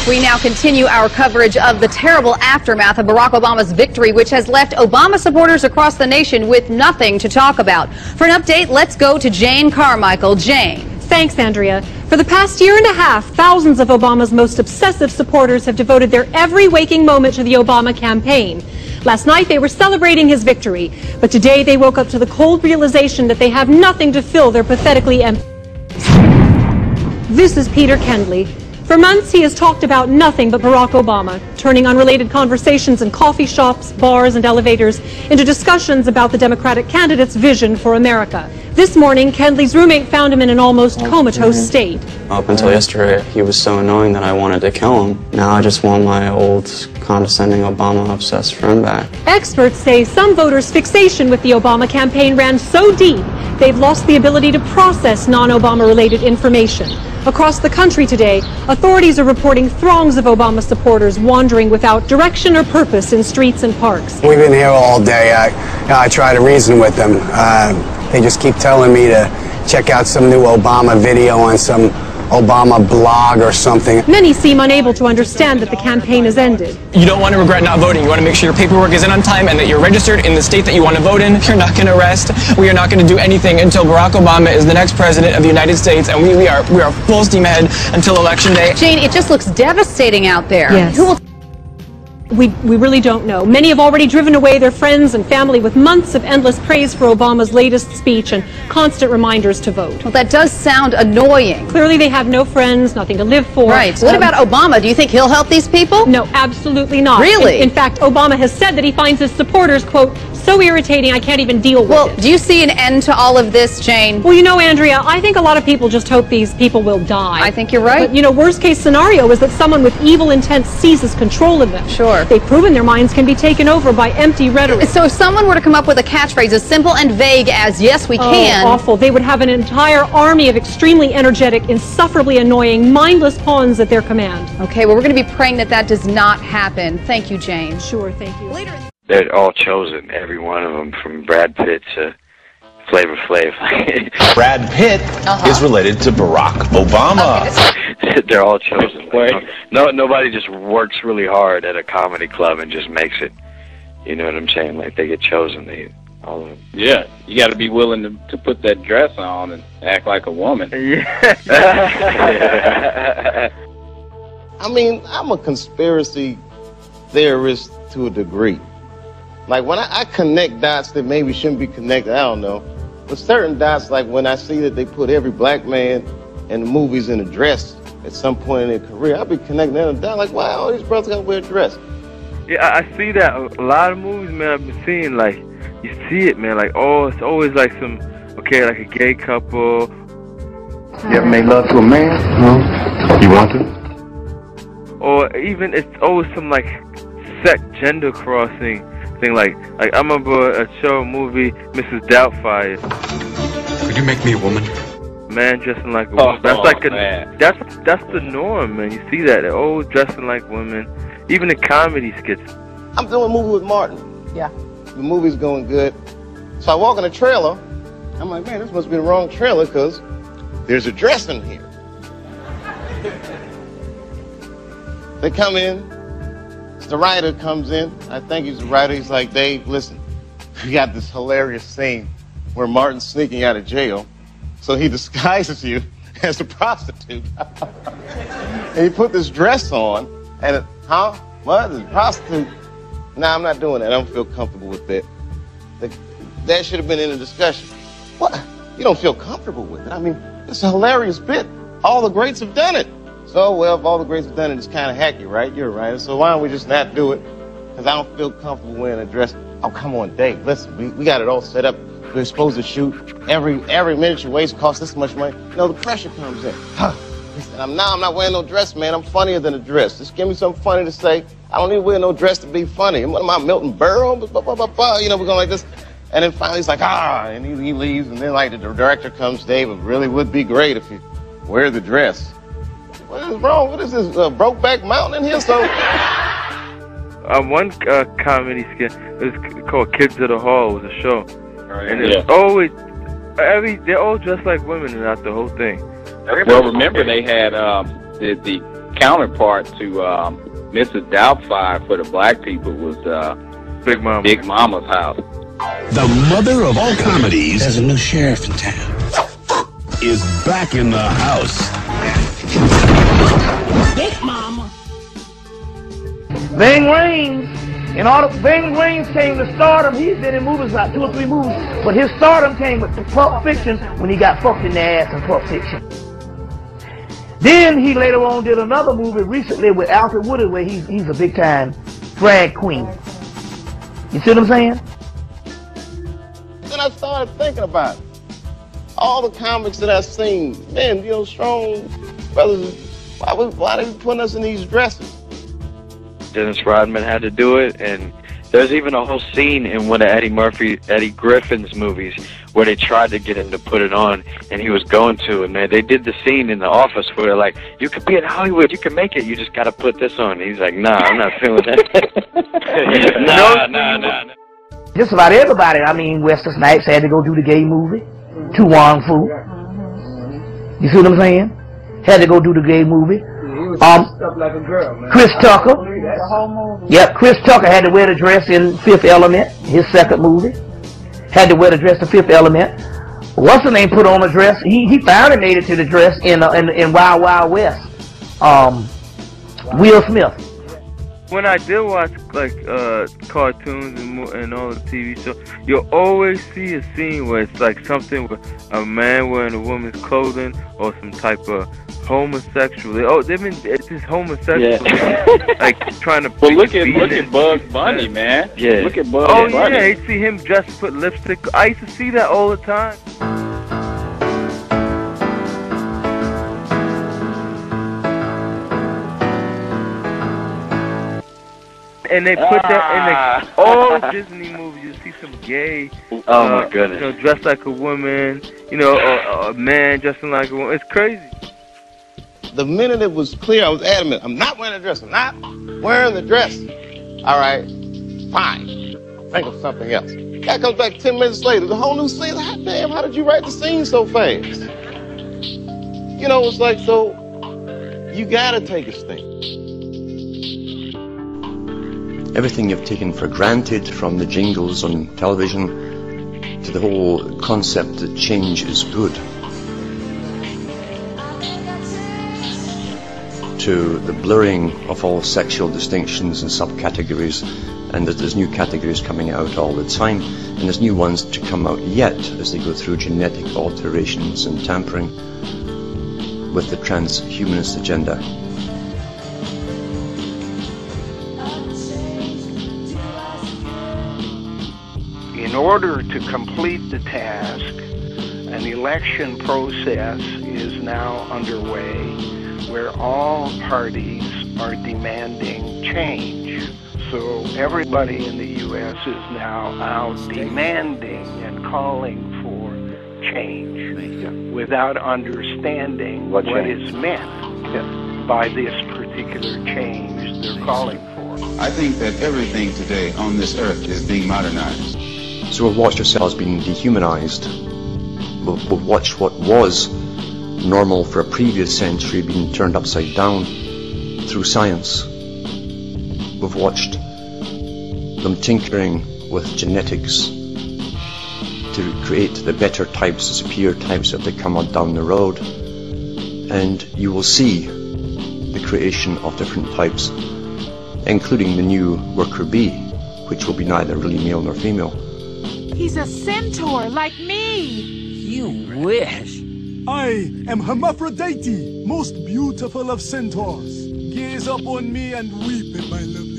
back. We now continue our coverage of the terrible aftermath of Barack Obama's victory, which has left Obama supporters across the nation with nothing to talk about. For an update, let's go to Jane Carmichael. Jane. Thanks, Andrea. For the past year and a half, thousands of Obama's most obsessive supporters have devoted their every waking moment to the Obama campaign. Last night, they were celebrating his victory, but today they woke up to the cold realization that they have nothing to fill their pathetically empty. This is Peter Kendley. For months, he has talked about nothing but Barack Obama, turning unrelated conversations in coffee shops, bars, and elevators into discussions about the Democratic candidate's vision for America. This morning, Kendley's roommate found him in an almost comatose state. Up until yesterday, he was so annoying that I wanted to kill him. Now I just want my old, condescending, Obama-obsessed friend back. Experts say some voters' fixation with the Obama campaign ran so deep, they've lost the ability to process non-Obama-related information. Across the country today, authorities are reporting throngs of Obama supporters wandering without direction or purpose in streets and parks. We've been here all day. I try to reason with them. They just keep telling me to check out some new Obama video on some Obama blog or something. Many seem unable to understand that the campaign has ended. You don't want to regret not voting. You want to make sure your paperwork is in on time and that you're registered in the state that you want to vote in. You're not going to rest. We are not going to do anything until Barack Obama is the next president of the United States, and we are full steam ahead until Election Day. Jane, it just looks devastating out there. Yes. Who will We really don't know. Many have already driven away their friends and family with months of endless praise for Obama's latest speech and constant reminders to vote. Well, that does sound annoying. Clearly they have no friends, nothing to live for. Right. What about Obama? Do you think he'll help these people? No, absolutely not. Really? In fact, Obama has said that he finds his supporters, quote, so irritating I can't even deal with it. Well, do you see an end to all of this, Jane? Well, you know, Andrea, I think a lot of people just hope these people will die. I think you're right. But, you know, worst case scenario is that someone with evil intent seizes control of them. Sure. They've proven their minds can be taken over by empty rhetoric. So if someone were to come up with a catchphrase as simple and vague as, yes, we can. Awful. They would have an entire army of extremely energetic, insufferably annoying, mindless pawns at their command. Okay, well, we're going to be praying that that does not happen. Thank you, Jane. Sure, thank you. Later. They're all chosen, every one of them, from Brad Pitt to Flavor Flav. Brad Pitt is related to Barack Obama. Okay. They're all chosen. Nobody just works really hard at a comedy club and just makes it. You know what I'm saying? Like, they get chosen. All of them. Yeah, you got to be willing to put that dress on and act like a woman. I mean, I'm a conspiracy theorist to a degree. Like, when I connect dots that maybe shouldn't be connected, I don't know. But certain dots, like when I see that they put every black man in the movies in a dress at some point in their career, I'll be connecting them down like, wow, all these brothers got to wear a dress. Yeah, I see that a lot of movies, man. I've been seeing, like, you see it, man. Like, oh, it's always like like a gay couple. You ever made love to a man? No. You want to? Or even it's always some like gender crossing thing. Like I remember a movie, Mrs. Doubtfire. Could you make me a woman? Man dressing like a woman. That's like that's the norm, man. You see that they're always dressing like women, even in comedy skits. I'm doing a movie with Martin. Yeah. The movie's going good. So I walk in the trailer. I'm like, man, this must be the wrong trailer because there's a dress in here. They come in. The writer comes in. I think he's the writer. He's like, Dave, listen, we got this hilarious scene where Martin's sneaking out of jail. So he disguises you as a prostitute. And he put this dress on. And, what? A prostitute? Nah, I'm not doing that. I don't feel comfortable with that. That should have been in the discussion. What? You don't feel comfortable with it? I mean, it's a hilarious bit. All the greats have done it. So, well, if all the greats have done it, it's kind of hacky, right? You're right. So why don't we just not do it? Because I don't feel comfortable wearing a dress. Oh, come on, Dave. Listen, we got it all set up. We're supposed to shoot. Every minute you waste costs this much money. You know, the pressure comes in. He said, I'm not wearing no dress, man. I'm funnier than a dress. Just give me something funny to say. I don't need to wear no dress to be funny. What am I, Milton Berle? You know, we're going like this. And then finally he's like, and he leaves. And then, like, the director comes, Dave, it really would be great if you wear the dress. What is wrong? What is this, Brokeback Mountain in here? So, one comedy skit, it was called Kids of the Hall. It was a show. Right. And it's always, they're all dressed like women throughout the whole thing. Well, remember they had the counterpart to Mrs. Doubtfire for the black people was Big Mama. Big Mama's house. The mother of all comedies. There's a new sheriff in town. Is back in the house. Big Mama. Ving Rhames. And all the Ving Rhames came to stardom. He's been in movies, about 2 or 3 movies. But his stardom came with Pulp Fiction when he got fucked in the ass in Pulp Fiction. Then he later on did another movie recently with Alfred Woodard where he's a big time drag queen. You see what I'm saying? Then I started thinking about it. All the comics that I've seen, man, you know, strong brothers, why are they putting us in these dresses? Dennis Rodman had to do it, and there's even a whole scene in one of Eddie Griffin's movies where they tried to get him to put it on, and he was going to, and man, they did the scene in the office where they're like, you could be in Hollywood, you can make it, you just got to put this on. And he's like, nah, I'm not feeling that. nah. Just about everybody, I mean, Wesley Snipes had to go do the gay movie, To Wong Fu. You see what I'm saying? Had to go do the gay movie. Stuff like a girl, man. Chris Tucker. Yep, Chris Tucker had to wear the dress in Fifth Element, his second movie. Had to wear the dress in Fifth Element. What's the name put on a dress? He finally made it to the dress in Wild Wild West. Will Smith. When I did watch like cartoons and all the TV shows, you'll always see a scene where it's like something with a man wearing a woman's clothing or some type of homosexual. They've been it's just homosexual, like trying to. Well, look at Bugs Bunny, man. Yeah. Look at Bugs Bunny. Oh yeah, you see him just put lipstick. I used to see that all the time. And they put that in all Disney movies. You see some gay, oh my goodness, you know, dressed like a woman, you know, or a man dressing like a woman. It's crazy. The minute it was clear, I was adamant. I'm not wearing a dress. I'm not wearing the dress. All right, fine. Think of something else. Guy comes back 10 minutes later. The whole new scene. Like, damn, how did you write the scene so fast? You know, it's like, so you gotta take a stink. Everything you've taken for granted, from the jingles on television to the whole concept that change is good, to the blurring of all sexual distinctions and subcategories, and that there's new categories coming out all the time, and there's new ones to come out yet as they go through genetic alterations and tampering with the transhumanist agenda. In order to complete the task, an election process is now underway where all parties are demanding change. So everybody in the U.S. is now out demanding and calling for change without understanding what is meant by this particular change they're calling for. I think that everything today on this earth is being modernized. So we've watched ourselves being dehumanized. We've watched what was normal for a previous century being turned upside down through science. We've watched them tinkering with genetics to create the better types, the superior types that they come on down the road. And you will see the creation of different types, including the new worker bee, which will be neither really male nor female. He's a centaur like me. You wish. I am Hermaphrodite, most beautiful of centaurs. Gaze upon me and weep in my love.